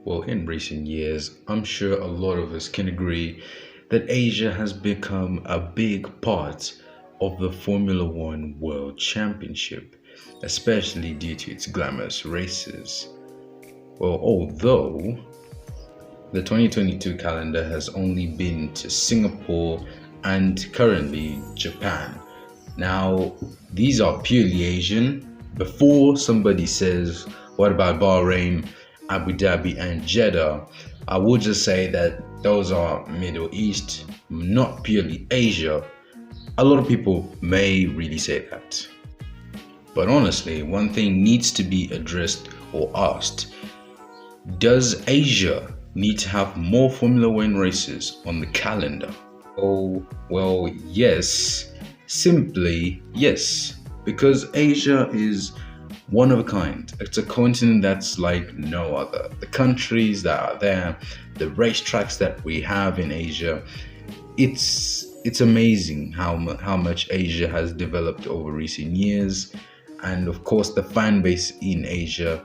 Well, in recent years, I'm sure a lot of us can agree that Asia has become a big part of the Formula One World Championship, especially due to its glamorous races. Well, although the 2022 calendar has only been to Singapore and currently Japan. Now, these are purely Asian. Before somebody says, what about Bahrain, Abu Dhabi, and Jeddah? I would just say that those are Middle East, not purely Asia. A lot of people may really say that. But honestly, one thing needs to be addressed or asked. Does Asia need to have more Formula One races on the calendar? Oh, well, yes. Simply yes. Because Asia is one of a kind. It's a continent that's like no other. The countries that are there, the racetracks that we have in Asia, it's amazing how much Asia has developed over recent years. And of course, the fan base in Asia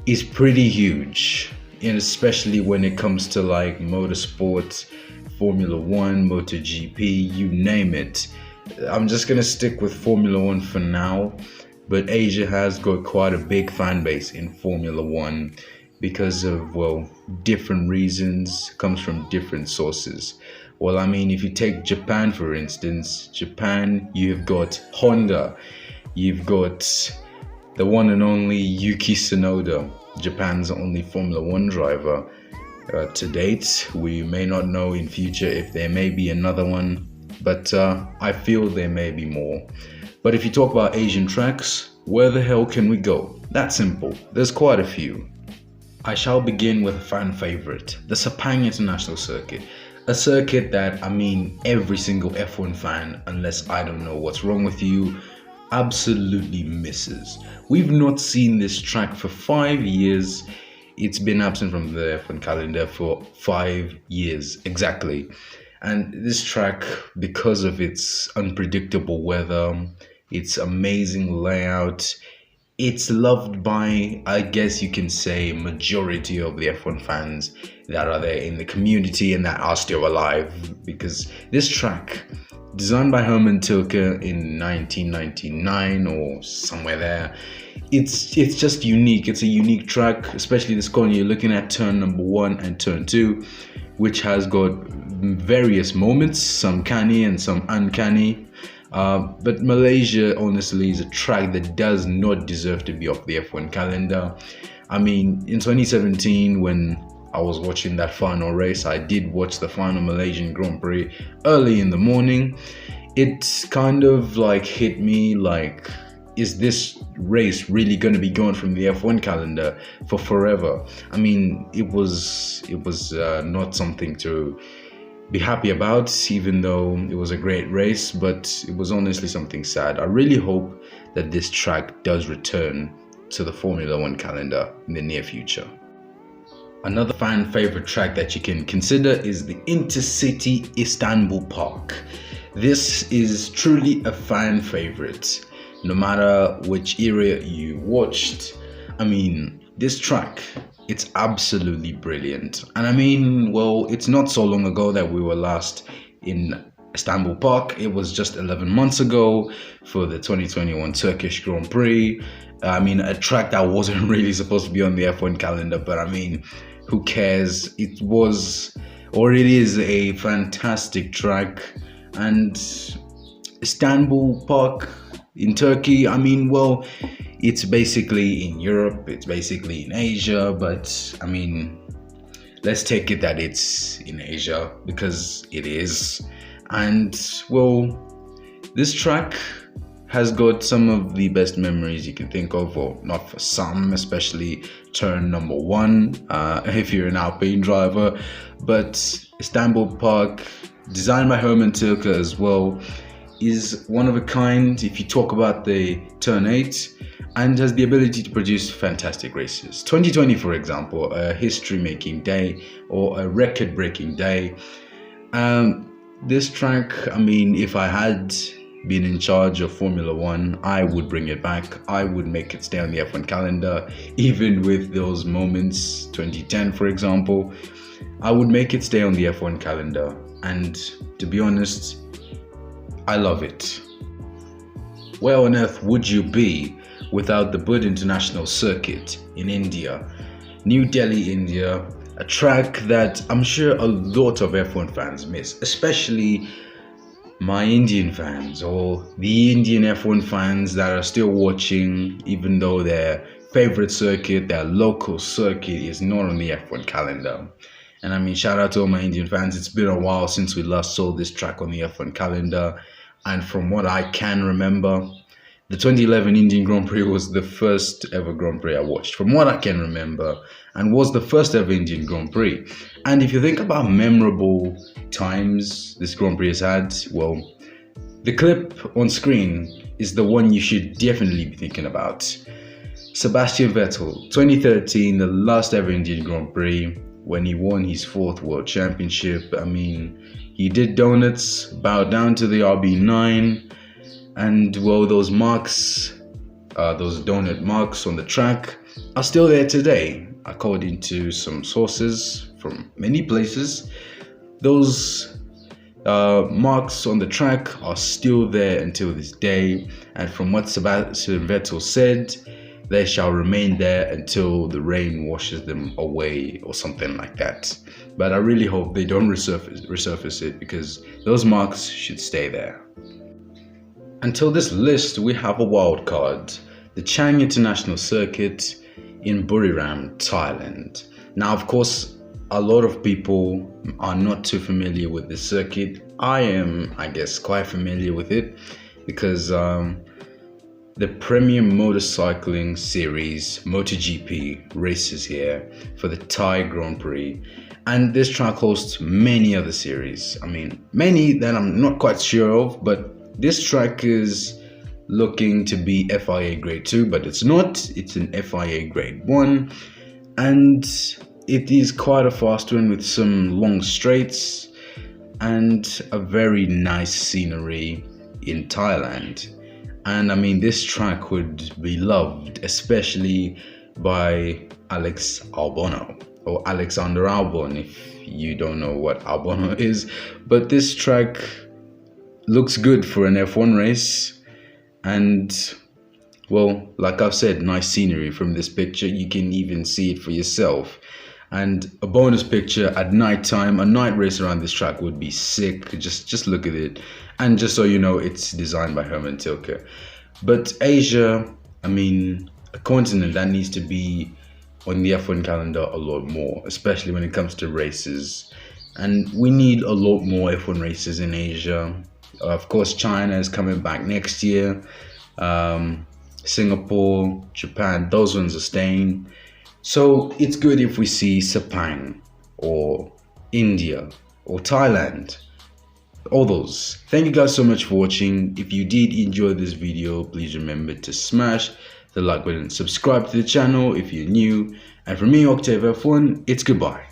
is pretty huge, and especially when it comes to like motorsports, Formula One, MotoGP, you name it. I'm just gonna stick with Formula One for now, but Asia has got quite a big fan base in Formula One because of, well, different reasons, comes from different sources. Well, I mean, if you take Japan for instance, Japan, you've got Honda, you've got the one and only Yuki Tsunoda, Japan's only Formula One driver. To date, we may not know in future if there may be another one, but I feel there may be more. But if you talk about Asian tracks, where the hell can we go? That's simple. There's quite a few. I shall begin with a fan favorite, the Sepang International Circuit. A circuit that, I mean, every single F1 fan, unless I don't know what's wrong with you, absolutely misses. We've not seen this track for 5 years. It's been absent from the F1 calendar for 5 years exactly. And this track, because of its unpredictable weather, its amazing layout, it's loved by, I guess you can say, majority of the F1 fans that are there in the community and that are still alive. Because this track, designed by Herman Tilke in 1999 or somewhere there, it's just unique. It's a unique track, especially this corner. You're looking at turn number 1 and turn 2, which has got various moments, some canny and some uncanny. But Malaysia, honestly, is a track that does not deserve to be off the F1 calendar. I mean, in 2017, when I was watching that final race, I did watch the final Malaysian Grand Prix early in the morning. It kind of like hit me like, is this race really going to be gone from the F1 calendar for forever? I mean, it was not something to be happy about, even though it was a great race, but it was honestly something sad. I really hope that this track does return to the Formula One calendar in the near future. Another fan favorite track that you can consider is the Intercity Istanbul Park. This is truly a fan favorite. No matter which area you watched, I mean, this track, it's absolutely brilliant. And I mean, well, it's not so long ago that we were last in Istanbul Park. It was just 11 months ago for the 2021 Turkish Grand Prix. I mean, a track that wasn't really supposed to be on the F1 calendar, but I mean, who cares? It was, or it is, a fantastic track. And Istanbul Park in Turkey, I mean, well, it's basically in Europe, it's basically in Asia, but I mean, let's take it that it's in Asia because it is. And well, this track has got some of the best memories you can think of, or not for some, especially turn number 1 if you're an Alpine driver. But Istanbul Park, designed by Herman Tilke as well, is one of a kind if you talk about the turn 8, and has the ability to produce fantastic races. 2020, for example, a history-making day or a record-breaking day. This track, I mean, if I had being in charge of Formula One, I would bring it back. I would make it stay on the F1 calendar, even with those moments, 2010 for example. I would make it stay on the F1 calendar, and to be honest, I love it. Where on earth would you be without the Bud International Circuit in India, New Delhi, India, a track that I'm sure a lot of F1 fans miss, especially my Indian fans or the Indian F1 fans that are still watching, even though their favorite circuit, their local circuit, is not on the F1 calendar. And I mean, shout out to all my Indian fans. It's been a while since we last saw this track on the F1 calendar. And from what I can remember, the 2011 Indian Grand Prix was the first ever Grand Prix I watched, from what I can remember, and was the first ever Indian Grand Prix. And if you think about memorable times this Grand Prix has had, well, the clip on screen is the one you should definitely be thinking about. Sebastian Vettel, 2013, the last ever Indian Grand Prix, when he won his 4th World Championship. I mean, he did donuts, bowed down to the RB9, and well, those marks, those donut marks on the track are still there today, according to some sources from many places. Those marks on the track are still there until this day, and from what Sebastian Vettel said, they shall remain there until the rain washes them away or something like that. But I really hope they don't resurface it, because those marks should stay there. Until this list, we have a wild card, the Chang International Circuit in Buriram, Thailand. Now, of course, a lot of people are not too familiar with this circuit. I am, I guess, quite familiar with it, because the Premium Motorcycling Series MotoGP races here for the Thai Grand Prix, and this track hosts many other series. I mean, many that I'm not quite sure of, but this track is looking to be FIA Grade 2, but it's not. It's an FIA Grade 1, and it is quite a fast one with some long straights and a very nice scenery in Thailand. And I mean, this track would be loved, especially by Alex Albon, or Alexander Albon, if you don't know what Albon is. But this track looks good for an F1 race. And, well, like I've said, nice scenery from this picture. You can even see it for yourself. And a bonus picture at night time, a night race around this track would be sick. Just look at it. And just so you know, it's designed by Herman Tilke. But Asia, I mean, a continent that needs to be on the F1 calendar a lot more, especially when it comes to races. And we need a lot more F1 races in Asia. Of course, China is coming back next year. Singapore, Japan, those ones are staying. So it's good if we see Sepang or India or Thailand, all those. Thank you guys so much for watching. If you did enjoy this video, please remember to smash the like button, subscribe to the channel if you're new. And from me, Octave F1, it's goodbye.